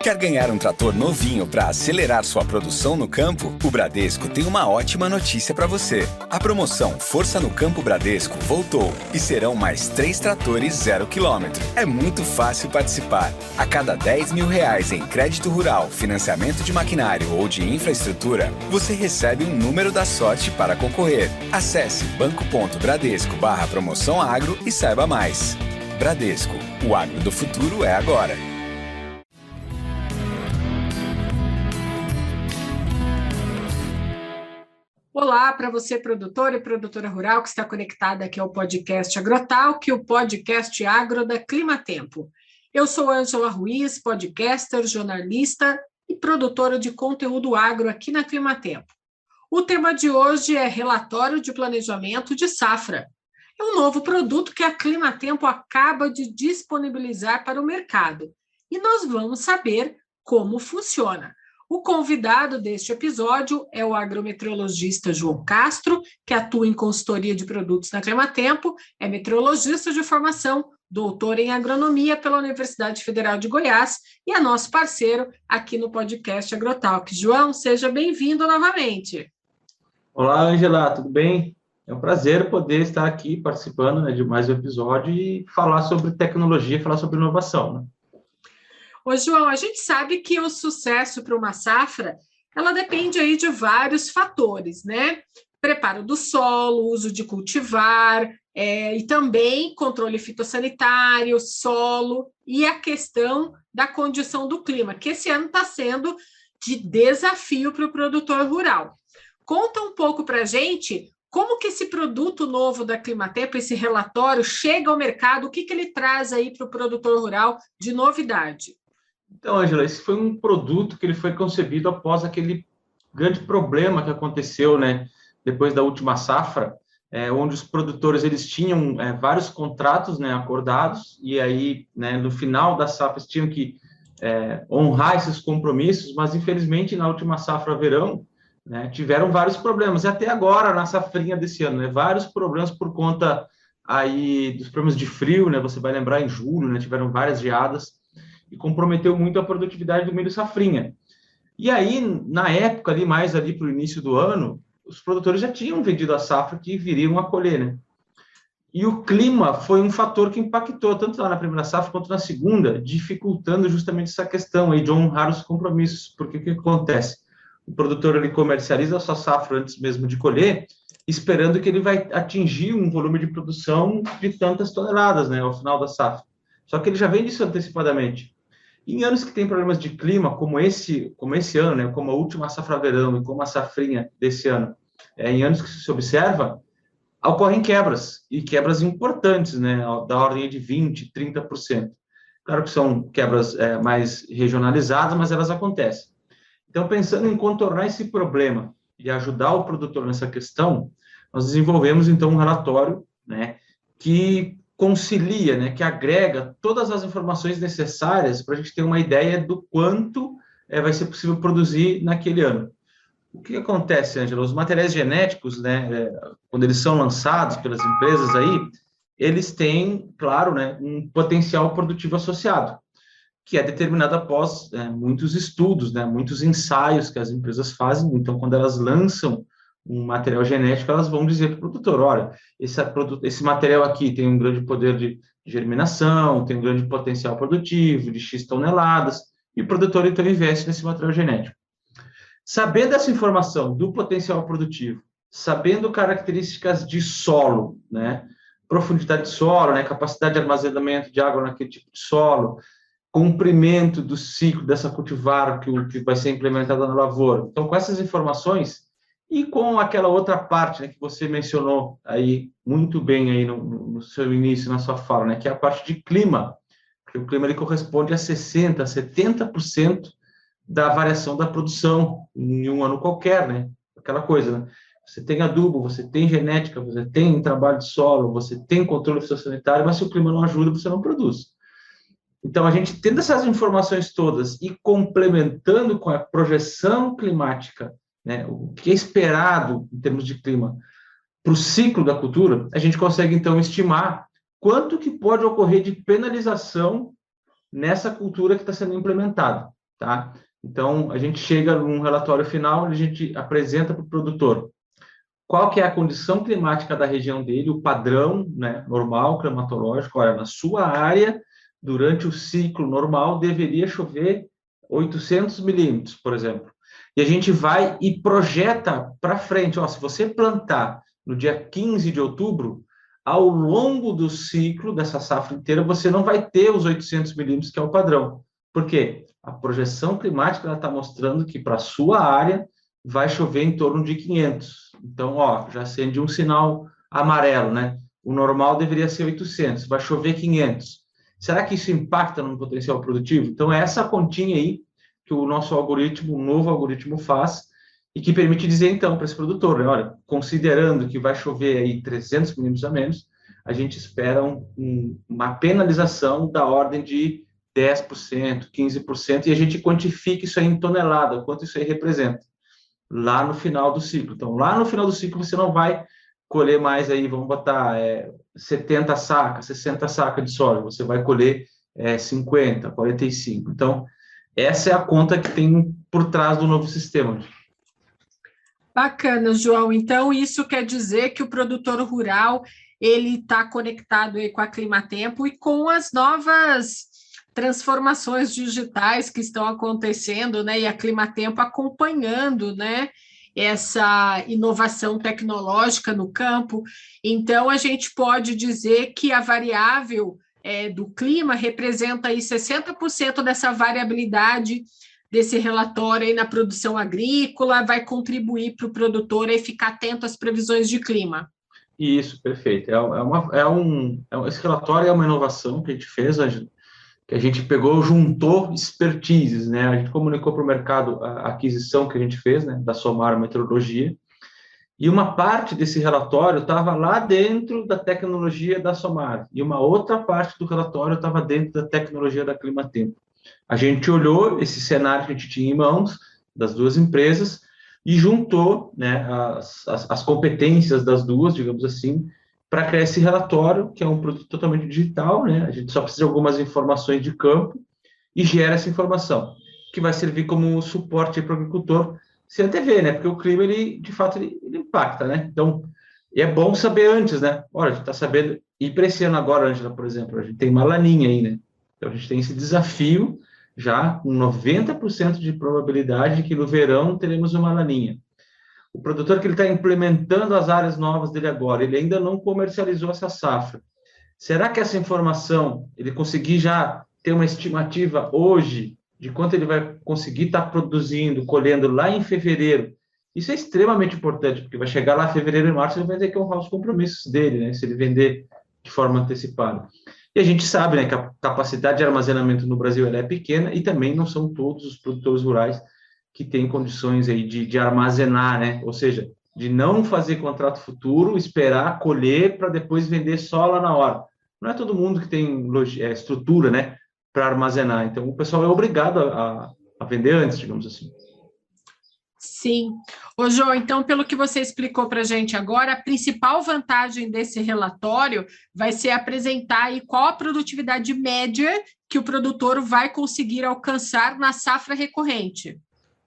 Quer ganhar um trator novinho para acelerar sua produção no campo? O Bradesco tem uma ótima notícia para você. A promoção Força no Campo Bradesco voltou e serão mais 3 tratores 0 km. É muito fácil participar. A cada R$10.000 em crédito rural, financiamento de maquinário ou de infraestrutura, você recebe um número da sorte para concorrer. Acesse banco.bradesco/promoção agro e saiba mais. Bradesco, o agro do futuro é agora. Olá para você, produtor e produtora rural que está conectada aqui ao podcast Agrotalk, o podcast agro da Climatempo. Eu sou Ângela Ruiz, podcaster, jornalista e produtora de conteúdo agro aqui na Climatempo. O tema de hoje é relatório de planejamento de safra. É um novo produto que a Climatempo acaba de disponibilizar para o mercado e nós vamos saber como funciona. O convidado deste episódio é o agrometeorologista João Castro, que atua em consultoria de produtos na Climatempo, é meteorologista de formação, doutor em agronomia pela Universidade Federal de Goiás e é nosso parceiro aqui no podcast Agrotalk. João, seja bem-vindo novamente. Olá, Angela, tudo bem? É um prazer poder estar aqui participando, né, de mais um episódio e falar sobre tecnologia, falar sobre inovação, né? Ô, João, a gente sabe que o sucesso para uma safra, ela depende aí de vários fatores, né? Preparo do solo, uso de cultivar, e também controle fitossanitário, solo e a questão da condição do clima, que esse ano está sendo de desafio para o produtor rural. Conta um pouco para a gente como que esse produto novo da Climatempo, esse relatório, chega ao mercado, o que ele traz aí para o produtor rural de novidade? Então, Angela, esse foi um produto que ele foi concebido após aquele grande problema que aconteceu, né, depois da última safra, onde os produtores eles tinham vários contratos, né, acordados, e aí, né, no final da safra, eles tinham que honrar esses compromissos, mas, infelizmente, na última safra verão, né, tiveram vários problemas, e até agora, na safrinha desse ano, né, vários problemas por conta aí dos problemas de frio, né, você vai lembrar em julho, né, tiveram várias geadas, e comprometeu muito a produtividade do milho safrinha. E aí, na época, mais ali para o início do ano, os produtores já tinham vendido a safra que viriam a colher, né? E o clima foi um fator que impactou, tanto lá na primeira safra quanto na segunda, dificultando justamente essa questão aí de honrar os compromissos. Porque o que acontece? O produtor ele comercializa a sua safra antes mesmo de colher, esperando que ele vai atingir um volume de produção de tantas toneladas, né, ao final da safra. Só que ele já vende isso antecipadamente. Em anos que tem problemas de clima, como esse ano, né, como a última safra-verão e como a safrinha desse ano, em anos que se observa, ocorrem quebras, e quebras importantes, né, da ordem de 20%, 30%. Claro que são quebras mais regionalizadas, mas elas acontecem. Então, pensando em contornar esse problema e ajudar o produtor nessa questão, nós desenvolvemos, então, um relatório, né, que concilia, né, que agrega todas as informações necessárias para a gente ter uma ideia do quanto vai ser possível produzir naquele ano. O que acontece, Ângela? Os materiais genéticos, né, quando eles são lançados pelas empresas aí, eles têm, claro, né, um potencial produtivo associado, que é determinado após muitos estudos, né, muitos ensaios que as empresas fazem. Então, quando elas lançam um material genético, elas vão dizer para o produtor, olha, esse material aqui tem um grande poder de germinação, tem um grande potencial produtivo, de X toneladas, e o produtor, então, investe nesse material genético. Sabendo essa informação do potencial produtivo, sabendo características de solo, né, profundidade de solo, né, capacidade de armazenamento de água naquele tipo de solo, comprimento do ciclo dessa cultivar que vai ser implementada na lavoura. Então, com essas informações, e com aquela outra parte, né, que você mencionou aí muito bem aí no seu início, na sua fala, né, que é a parte de clima, porque o clima ele corresponde a 60%, 70% da variação da produção em um ano qualquer, né? Aquela coisa, né? Você tem adubo, você tem genética, você tem trabalho de solo, você tem controle fitossanitário, mas se o clima não ajuda, você não produz. Então, a gente tendo essas informações todas e complementando com a projeção climática, né, o que é esperado em termos de clima para o ciclo da cultura, a gente consegue, então, estimar quanto que pode ocorrer de penalização nessa cultura que está sendo implementada. tá? Então, a gente chega num relatório final, a gente apresenta para o produtor qual que é a condição climática da região dele, o padrão, né, normal, climatológico. Olha, na sua área, durante o ciclo normal, deveria chover 800 milímetros, por exemplo. E a gente vai e projeta para frente. Ó, se você plantar no dia 15 de outubro, ao longo do ciclo dessa safra inteira, você não vai ter os 800 milímetros, que é o padrão. Por quê? A projeção climática está mostrando que para a sua área vai chover em torno de 500. Então, ó, já acende um sinal amarelo, né? O normal deveria ser 800, vai chover 500. Será que isso impacta no potencial produtivo? Então, é essa continha aí que o nosso algoritmo, o novo algoritmo faz e que permite dizer, então, para esse produtor, né? Olha, considerando que vai chover aí 300 milímetros a menos, a gente espera uma penalização da ordem de 10%, 15%, e a gente quantifica isso aí em tonelada, quanto isso aí representa lá no final do ciclo. Então, lá no final do ciclo, você não vai colher mais aí, vamos botar 70 sacas, 60 sacas de soja, você vai colher 50, 45. Então, essa é a conta que tem por trás do novo sistema. Bacana, João. Então, isso quer dizer que o produtor rural ele está conectado aí com a Climatempo e com as novas transformações digitais que estão acontecendo, né? E a Climatempo acompanhando, né? Essa inovação tecnológica no campo. Então, a gente pode dizer que a variável do clima representa aí 60% dessa variabilidade desse relatório aí na produção agrícola, vai contribuir para o produtor aí ficar atento às previsões de clima. Isso, perfeito. Esse relatório é uma inovação que a gente fez, que a gente pegou, juntou expertises, né? A gente comunicou para o mercado a aquisição que a gente fez, né, da Somar Meteorologia, e uma parte desse relatório estava lá dentro da tecnologia da Somar, e uma outra parte do relatório estava dentro da tecnologia da Climatempo. A gente olhou esse cenário que a gente tinha em mãos, das duas empresas, e juntou, né, as competências das duas, digamos assim, para criar esse relatório, que é um produto totalmente digital, né? A gente só precisa de algumas informações de campo e gera essa informação, que vai servir como suporte para o agricultor se antever, né? Porque o clima, ele, de fato, ele impacta, né? Então, é bom saber antes, né? Olha, a gente está sabendo, e para esse ano agora, Ângela, por exemplo, a gente tem uma laninha aí, né? Então, a gente tem esse desafio já com 90% de probabilidade de que no verão teremos uma laninha. O produtor que ele está implementando as áreas novas dele agora, ele ainda não comercializou essa safra. Será que essa informação, ele conseguir já ter uma estimativa hoje de quanto ele vai conseguir estar produzindo, colhendo lá em fevereiro? Isso é extremamente importante, porque vai chegar lá em fevereiro e março, ele vai ter que honrar os compromissos dele, né? Se ele vender de forma antecipada. E a gente sabe, né, que a capacidade de armazenamento no Brasil ela é pequena e também não são todos os produtores rurais que têm condições aí de armazenar, né? Ou seja, de não fazer contrato futuro, esperar colher para depois vender só lá na hora. Não é todo mundo que tem estrutura, né, para armazenar. Então, o pessoal é obrigado a vender antes, digamos assim. Sim. Ô, Jô, então, pelo que você explicou para a gente agora, a principal vantagem desse relatório vai ser apresentar aí qual a produtividade média que o produtor vai conseguir alcançar na safra recorrente.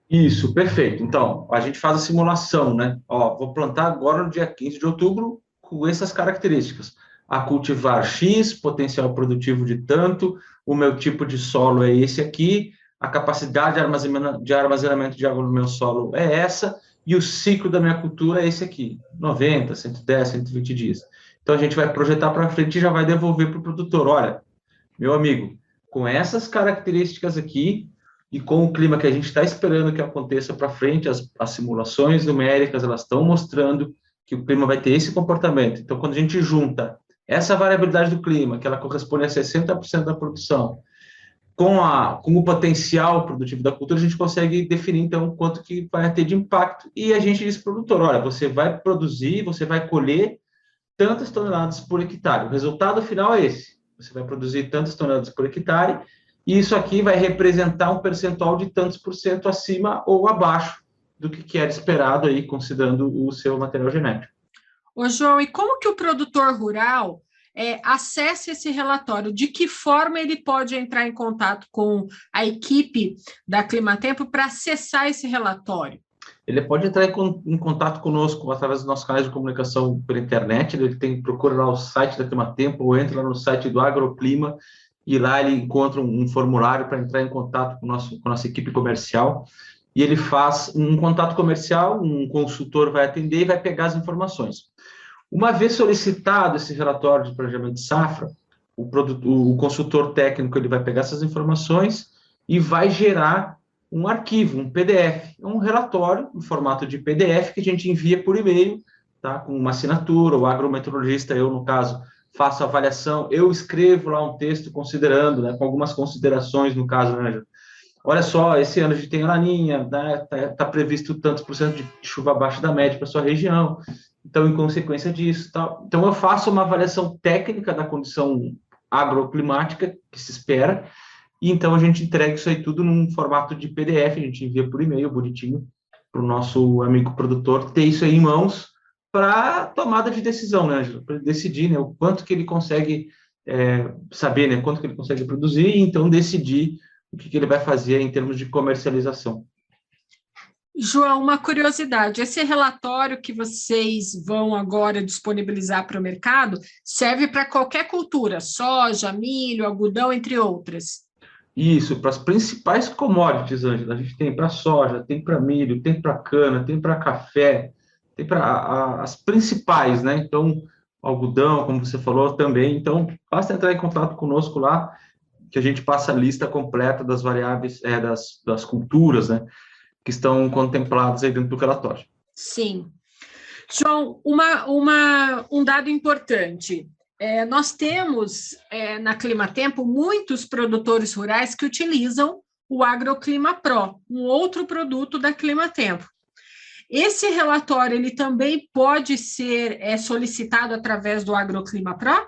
Isso, perfeito. Então, a gente faz a simulação, né? Ó, vou plantar agora no dia 15 de outubro com essas características. A cultivar X, potencial produtivo de tanto, o meu tipo de solo é esse aqui, a capacidade de armazenamento de água no meu solo é essa, e o ciclo da minha cultura é esse aqui, 90, 110, 120 dias. Então, a gente vai projetar para frente e já vai devolver para o produtor. Olha, meu amigo, com essas características aqui, e com o clima que a gente está esperando que aconteça para frente, as simulações numéricas elas estão mostrando que o clima vai ter esse comportamento. Então, quando a gente junta essa variabilidade do clima, que ela corresponde a 60% da produção, com o potencial produtivo da cultura, a gente consegue definir, então, quanto que vai ter de impacto. E a gente diz para o produtor, olha, você vai produzir, você vai colher tantas toneladas por hectare. O resultado final é esse. Você vai produzir tantas toneladas por hectare, e isso aqui vai representar um percentual de tantos por cento acima ou abaixo do que era esperado aí, considerando o seu material genético. Ô, João, e como que o produtor rural acesse esse relatório? De que forma ele pode entrar em contato com a equipe da Climatempo para acessar esse relatório? Ele pode entrar em contato conosco através dos nossos canais de comunicação pela internet. Ele procura lá o site da Climatempo ou entra lá no site do Agroclima e lá ele encontra um formulário para entrar em contato com a nossa equipe comercial. E ele faz um contato comercial, um consultor vai atender e vai pegar as informações. Uma vez solicitado esse relatório de planejamento de safra, o consultor técnico ele vai pegar essas informações e vai gerar um arquivo, um PDF, um relatório em formato de PDF que a gente envia por e-mail, tá? Com uma assinatura, o agrometeorologista, eu no caso, faço a avaliação, eu escrevo lá um texto considerando, né, com algumas considerações no caso, né, Ângela? Olha só, esse ano a gente tem a laninha, né, tá previsto tantos por cento de chuva abaixo da média para sua região, então, em consequência disso, tal. Então, eu faço uma avaliação técnica da condição agroclimática que se espera, e então a gente entrega isso aí tudo num formato de PDF, a gente envia por e-mail, bonitinho, para o nosso amigo produtor ter isso aí em mãos para tomada de decisão, né, Ângela? Para decidir, né, o quanto que ele consegue saber, né, quanto que ele consegue produzir, e então decidir o que ele vai fazer em termos de comercialização. João, uma curiosidade, esse relatório que vocês vão agora disponibilizar para o mercado serve para qualquer cultura, soja, milho, algodão, entre outras? Isso, para as principais commodities, Ângela, a gente tem para soja, tem para milho, tem para cana, tem para café, tem para as principais, né? Então, algodão, como você falou também. Então, basta entrar em contato conosco lá, que a gente passa a lista completa das variáveis, das culturas, né? Que estão contempladas aí dentro do relatório. Sim. João, um dado importante. Nós temos na Climatempo muitos produtores rurais que utilizam o Agroclima Pro, um outro produto da Climatempo. Esse relatório ele também pode ser solicitado através do Agroclima Pro?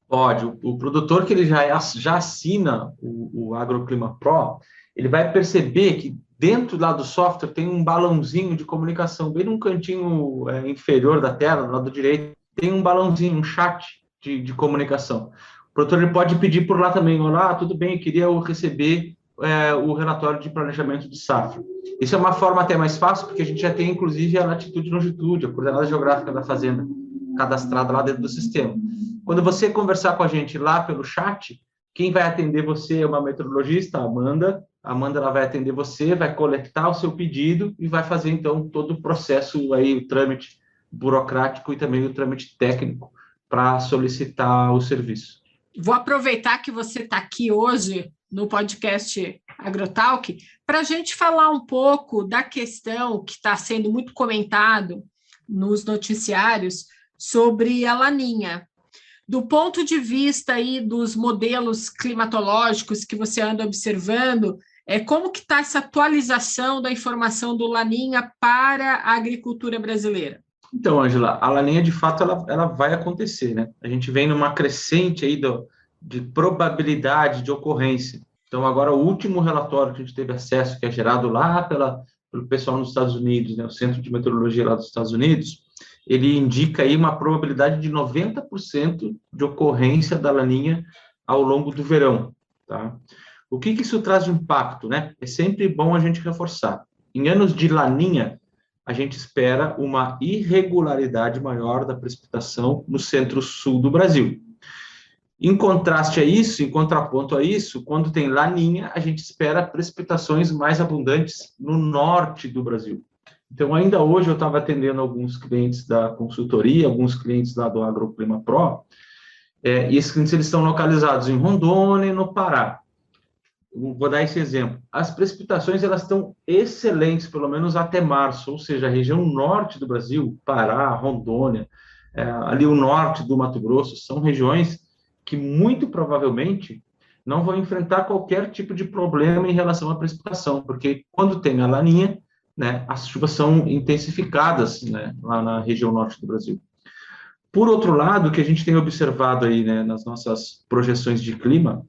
Pode. O produtor que ele já assina o Agroclima Pro, ele vai perceber que dentro lá do software tem um balãozinho de comunicação, bem num cantinho inferior da tela, do lado direito, tem um balãozinho, um chat de comunicação. O produtor ele pode pedir por lá também, olá, tudo bem, eu queria receber o relatório de planejamento de safra. Isso é uma forma até mais fácil, porque a gente já tem, inclusive, a latitude e longitude, a coordenada geográfica da fazenda, cadastrada lá dentro do sistema. Quando você conversar com a gente lá pelo chat, quem vai atender você é uma meteorologista, a Amanda. A Amanda ela vai atender você, vai coletar o seu pedido e vai fazer, então, todo o processo aí, o trâmite burocrático e também o trâmite técnico para solicitar o serviço. Vou aproveitar que você está aqui hoje no podcast AgroTalk para a gente falar um pouco da questão que está sendo muito comentado nos noticiários sobre a laninha. Do ponto de vista aí dos modelos climatológicos que você anda observando, como que está essa atualização da informação do laninha para a agricultura brasileira? Então, Ângela, a laninha, de fato, ela vai acontecer, né? A gente vem numa crescente aí de probabilidade de ocorrência. Então, agora, o último relatório que a gente teve acesso, que é gerado lá pelo pessoal nos Estados Unidos, né? O Centro de Meteorologia lá dos Estados Unidos, ele indica aí uma probabilidade de 90% de ocorrência da laninha ao longo do verão, tá? O que isso traz de impacto, né? É sempre bom a gente reforçar. Em anos de laninha, a gente espera uma irregularidade maior da precipitação no centro-sul do Brasil. Em contraste a isso, em contraponto a isso, quando tem laninha, a gente espera precipitações mais abundantes no norte do Brasil. Então, ainda hoje eu estava atendendo alguns clientes da consultoria, alguns clientes lá do Agroclima Pro, e esses clientes eles estão localizados em Rondônia e no Pará. Vou dar esse exemplo. As precipitações elas estão excelentes, pelo menos até março, ou seja, a região norte do Brasil, Pará, Rondônia, ali o norte do Mato Grosso, são regiões que muito provavelmente não vão enfrentar qualquer tipo de problema em relação à precipitação, porque quando tem a laninha, né, as chuvas são intensificadas, né, lá na região norte do Brasil. Por outro lado, o que a gente tem observado aí, né, nas nossas projeções de clima,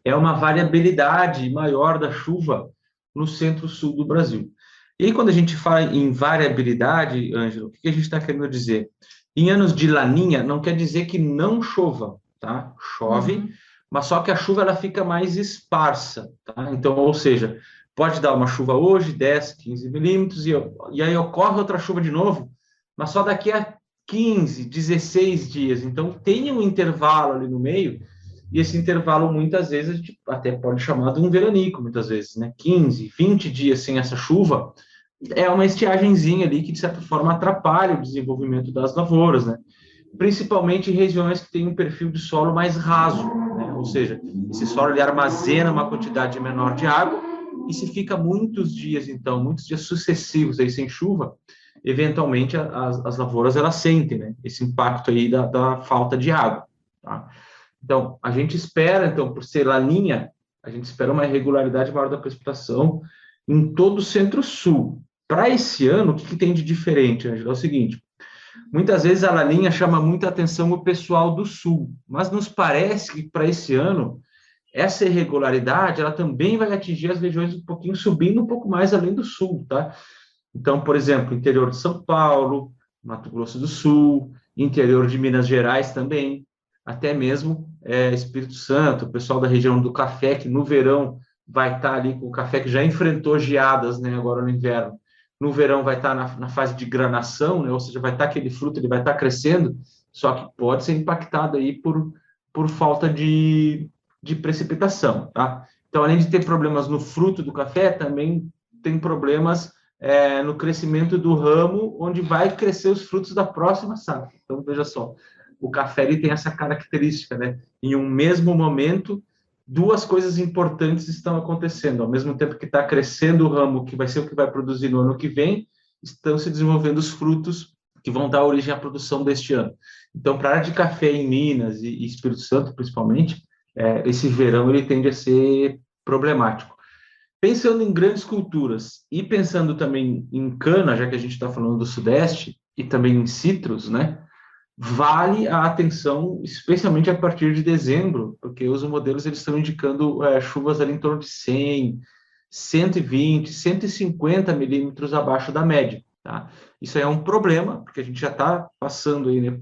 é uma variabilidade maior da chuva no centro-sul do Brasil. E aí, quando a gente fala em variabilidade, Ângelo, o que a gente está querendo dizer? Em anos de laninha, não quer dizer que não chova, tá? Chove, mas só que a chuva ela fica mais esparsa, tá? Então, ou seja, pode dar uma chuva hoje, 10, 15 milímetros, e aí ocorre outra chuva de novo, mas só daqui a 15, 16 dias. Então, tem um intervalo ali no meio, e esse intervalo, muitas vezes, a gente até pode chamar de um veranico, muitas vezes, né? 15, 20 dias sem essa chuva, é uma estiagenzinha ali que, de certa forma, atrapalha o desenvolvimento das lavouras, né? Principalmente em regiões que têm um perfil de solo mais raso, né? Ou seja, esse solo ele armazena uma quantidade menor de água e se fica muitos dias, então, muitos dias sucessivos aí sem chuva, eventualmente as lavouras elas sentem, né? Esse impacto aí da falta de água, tá? Então, a gente espera, então, por ser laninha, a gente espera uma irregularidade maior da precipitação em todo o centro-sul. Para esse ano, o que tem de diferente, Angela? É o seguinte, muitas vezes a laninha chama muita atenção o pessoal do sul, mas nos parece que para esse ano, essa irregularidade, ela também vai atingir as regiões um pouquinho, subindo um pouco mais além do sul, tá? Então, por exemplo, interior de São Paulo, Mato Grosso do Sul, interior de Minas Gerais também, até mesmo Espírito Santo, o pessoal da região do café, que no verão vai estar ali com o café que já enfrentou geadas, né, agora no inverno. No verão vai estar na fase de granação, né, ou seja, vai estar aquele fruto, ele vai estar crescendo, só que pode ser impactado aí por falta de precipitação, tá? Então, além de ter problemas no fruto do café, também tem problemas no crescimento do ramo, onde vai crescer os frutos da próxima safra. Então, veja só, o café ele tem essa característica, né? Em um mesmo momento, duas coisas importantes estão acontecendo. Ao mesmo tempo que está crescendo o ramo, que vai ser o que vai produzir no ano que vem, estão se desenvolvendo os frutos que vão dar origem à produção deste ano. Então, para a área de café em Minas e Espírito Santo, principalmente, esse verão ele tende a ser problemático. Pensando em grandes culturas e pensando também em cana, já que a gente está falando do Sudeste, e também em citros, né? Vale a atenção, especialmente a partir de dezembro, porque os modelos eles estão indicando chuvas ali em torno de 100, 120, 150 milímetros abaixo da média, tá? Isso aí é um problema, porque a gente já está passando aí, né,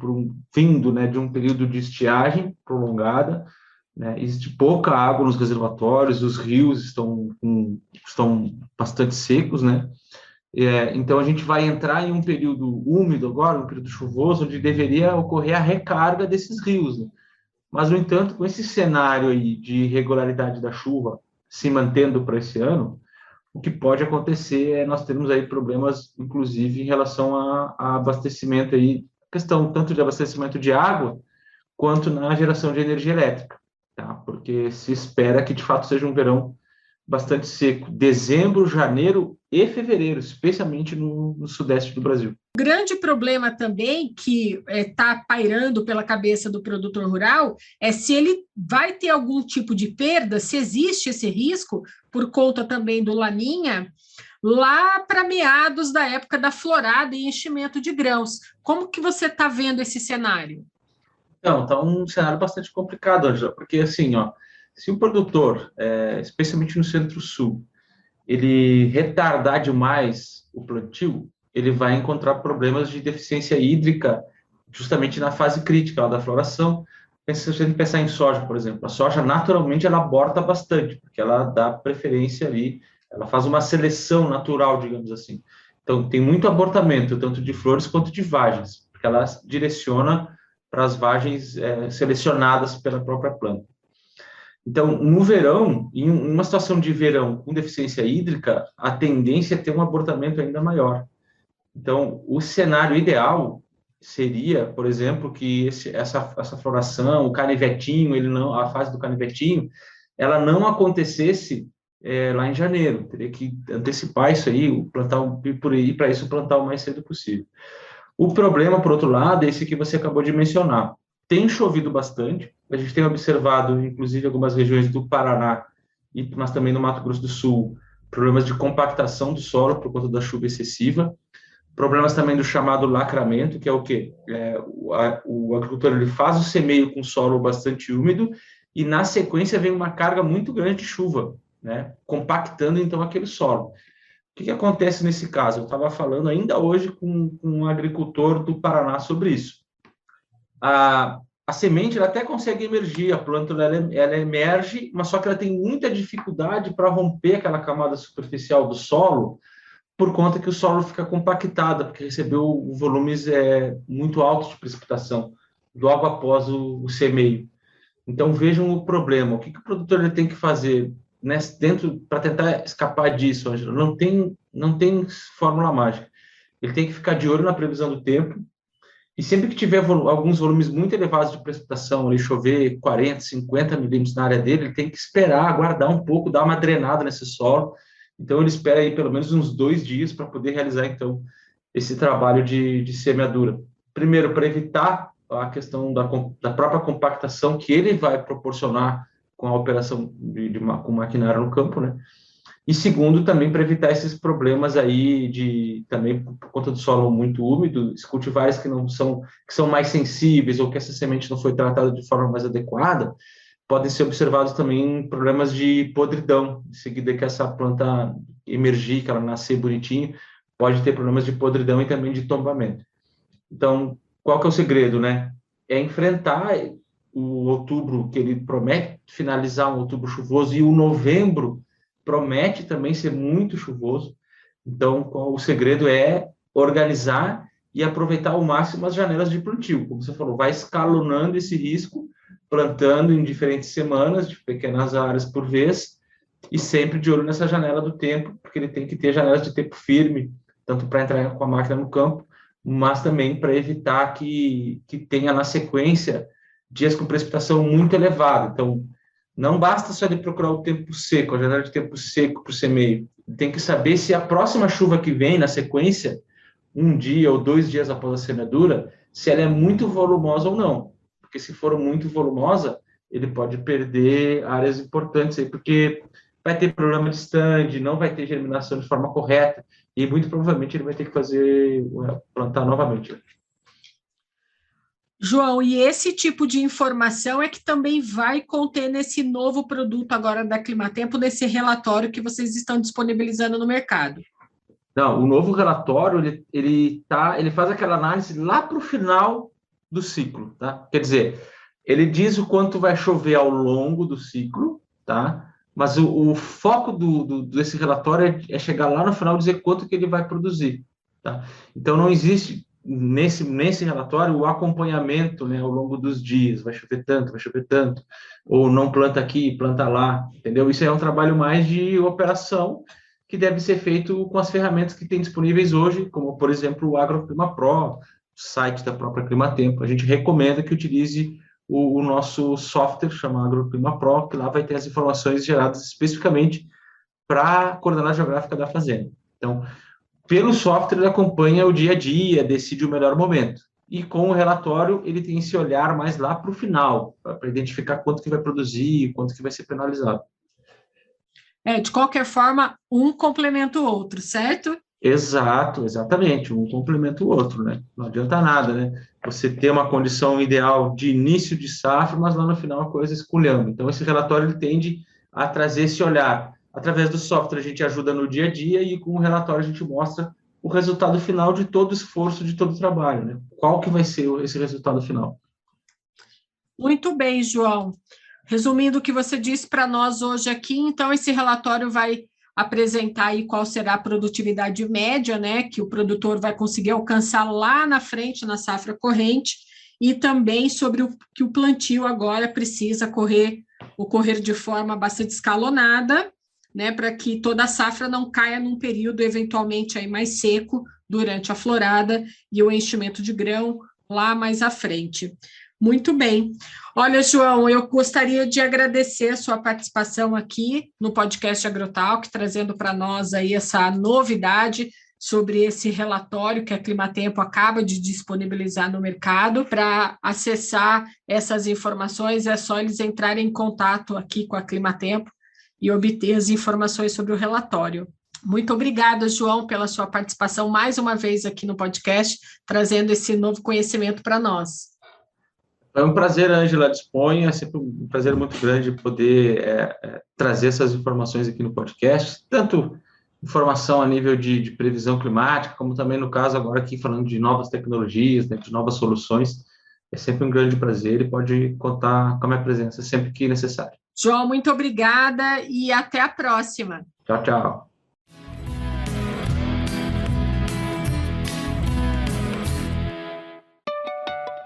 vindo, né, de um período de estiagem prolongada, né? Existe pouca água nos reservatórios, os rios estão bastante secos, né? Então, a gente vai entrar em um período úmido agora, um período chuvoso, onde deveria ocorrer a recarga desses rios, né? Mas, no entanto, com esse cenário aí de irregularidade da chuva se mantendo para esse ano, o que pode acontecer é nós termos aí problemas, inclusive, em relação a abastecimento aí, questão tanto de abastecimento de água, quanto na geração de energia elétrica, tá? Porque se espera que, de fato, seja um verão bastante seco, dezembro, janeiro e fevereiro, especialmente no sudeste do Brasil. Grande problema também que está pairando pela cabeça do produtor rural é se ele vai ter algum tipo de perda, se existe esse risco, por conta também do Laninha, lá para meados da época da florada e enchimento de grãos. Como que você está vendo esse cenário? Então, está um cenário bastante complicado, Angela, porque assim, ó, se o produtor, especialmente no Centro-Sul, ele retardar demais o plantio, ele vai encontrar problemas de deficiência hídrica justamente na fase crítica da floração. Se a gente pensar em soja, por exemplo, a soja naturalmente ela aborta bastante, porque ela dá preferência ali, ela faz uma seleção natural, digamos assim. Então, tem muito abortamento, tanto de flores quanto de vagens, porque ela direciona para as vagens selecionadas pela própria planta. Então, no verão, em uma situação de verão com deficiência hídrica, a tendência é ter um abortamento ainda maior. Então, o cenário ideal seria, por exemplo, que essa floração, o canivetinho, a fase do canivetinho, ela não acontecesse lá em janeiro. Teria que antecipar isso aí, para isso plantar o mais cedo possível. O problema, por outro lado, é esse que você acabou de mencionar. Tem chovido bastante, a gente tem observado, inclusive, algumas regiões do Paraná, mas também no Mato Grosso do Sul, problemas de compactação do solo por conta da chuva excessiva, problemas também do chamado lacramento, que é o quê? O agricultor ele faz o semeio com solo bastante úmido e, na sequência, vem uma carga muito grande de chuva, né? Compactando, então, aquele solo. O que acontece nesse caso? Eu estava falando ainda hoje com um agricultor do Paraná sobre isso. A semente ela até consegue emergir, a planta ela emerge, mas só que ela tem muita dificuldade para romper aquela camada superficial do solo, por conta que o solo fica compactado, porque recebeu volumes muito altos de precipitação logo após o semeio. Então vejam o problema. O que o produtor ele tem que fazer dentro para tentar escapar disso, Ângela? Não tem fórmula mágica. Ele tem que ficar de olho na previsão do tempo. E sempre que tiver alguns volumes muito elevados de precipitação, ali chover 40, 50 milímetros na área dele, ele tem que esperar, aguardar um pouco, dar uma drenada nesse solo. Então, ele espera aí pelo menos uns 2 dias para poder realizar, então, esse trabalho de semeadura. Primeiro, para evitar a questão da própria compactação que ele vai proporcionar com a operação com maquinário no campo, né? E segundo, também para evitar esses problemas aí também por conta do solo muito úmido, os cultivares que são mais sensíveis ou que essa semente não foi tratada de forma mais adequada, podem ser observados também problemas de podridão. Em seguida que essa planta emergir, que ela nascer bonitinho, pode ter problemas de podridão e também de tombamento. Então, qual que é o segredo, né? É enfrentar o outubro, que ele promete finalizar um outubro chuvoso, e o novembro promete também ser muito chuvoso. Então, o segredo é organizar e aproveitar ao máximo as janelas de plantio. Como você falou, vai escalonando esse risco, plantando em diferentes semanas, de pequenas áreas por vez, e sempre de olho nessa janela do tempo, porque ele tem que ter janelas de tempo firme, tanto para entrar com a máquina no campo, mas também para evitar que tenha na sequência dias com precipitação muito elevada. Então, não basta só ele procurar o tempo seco, a janela de tempo seco para o semeio. Tem que saber se a próxima chuva que vem na sequência, 1 dia ou 2 dias após a semeadura, se ela é muito volumosa ou não. Porque se for muito volumosa, ele pode perder áreas importantes aí, porque vai ter problema de stand, não vai ter germinação de forma correta, e muito provavelmente ele vai ter que plantar novamente. João, e esse tipo de informação é que também vai conter nesse novo produto agora da Climatempo, nesse relatório que vocês estão disponibilizando no mercado? Não, o novo relatório, ele faz aquela análise lá para o final do ciclo, tá? Quer dizer, ele diz o quanto vai chover ao longo do ciclo, tá? Mas o foco desse relatório é chegar lá no final e dizer quanto que ele vai produzir, tá? Então, não existe nesse relatório o acompanhamento, né, ao longo dos dias, vai chover tanto, ou não planta aqui, planta lá, entendeu? Isso é um trabalho mais de operação que deve ser feito com as ferramentas que tem disponíveis hoje, como, por exemplo, o AgroClima Pro, site da própria Climatempo. A gente recomenda que utilize o nosso software, chama AgroClima Pro, que lá vai ter as informações geradas especificamente para a coordenada geográfica da fazenda. Então, pelo software, ele acompanha o dia a dia, decide o melhor momento. E com o relatório, ele tem esse olhar mais lá para o final, para identificar quanto que vai produzir, quanto que vai ser penalizado. De qualquer forma, um complementa o outro, certo? Exato, exatamente, um complementa o outro, né? Não adianta nada, né? Você ter uma condição ideal de início de safra, mas lá no final a coisa esculhamba. Então, esse relatório ele tende a trazer esse olhar. Através do software, a gente ajuda no dia a dia e com o relatório a gente mostra o resultado final de todo o esforço, de todo o trabalho, né? Qual que vai ser esse resultado final? Muito bem, João. Resumindo o que você disse para nós hoje aqui, então esse relatório vai apresentar aí qual será a produtividade média, né, que o produtor vai conseguir alcançar lá na frente, na safra corrente, e também sobre o que o plantio agora precisa ocorrer de forma bastante escalonada, né, para que toda a safra não caia num período eventualmente aí mais seco durante a florada e o enchimento de grão lá mais à frente. Muito bem. Olha, João, eu gostaria de agradecer a sua participação aqui no podcast Agrotalk, trazendo para nós aí essa novidade sobre esse relatório que a Climatempo acaba de disponibilizar no mercado. Para acessar essas informações, é só eles entrarem em contato aqui com a Climatempo e obter as informações sobre o relatório. Muito obrigada, João, pela sua participação mais uma vez aqui no podcast, trazendo esse novo conhecimento para nós. É um prazer, Ângela, dispõe, é sempre um prazer muito grande poder trazer essas informações aqui no podcast, tanto informação a nível de previsão climática, como também, no caso, agora aqui falando de novas tecnologias, né, de novas soluções. É sempre um grande prazer e pode contar com a minha presença sempre que necessário. João, muito obrigada e até a próxima. Tchau, tchau.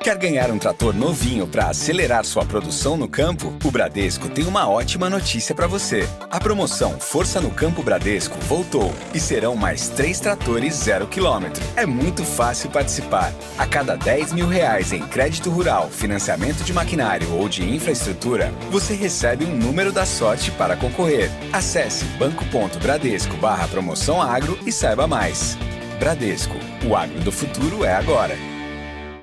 Quer ganhar um trator novinho para acelerar sua produção no campo? O Bradesco tem uma ótima notícia para você. A promoção Força no Campo Bradesco voltou e serão mais 3 tratores 0 km. É muito fácil participar. A cada R$10 mil em crédito rural, financiamento de maquinário ou de infraestrutura, você recebe um número da sorte para concorrer. Acesse banco.bradesco/promoção agro e saiba mais. Bradesco, o agro do futuro é agora.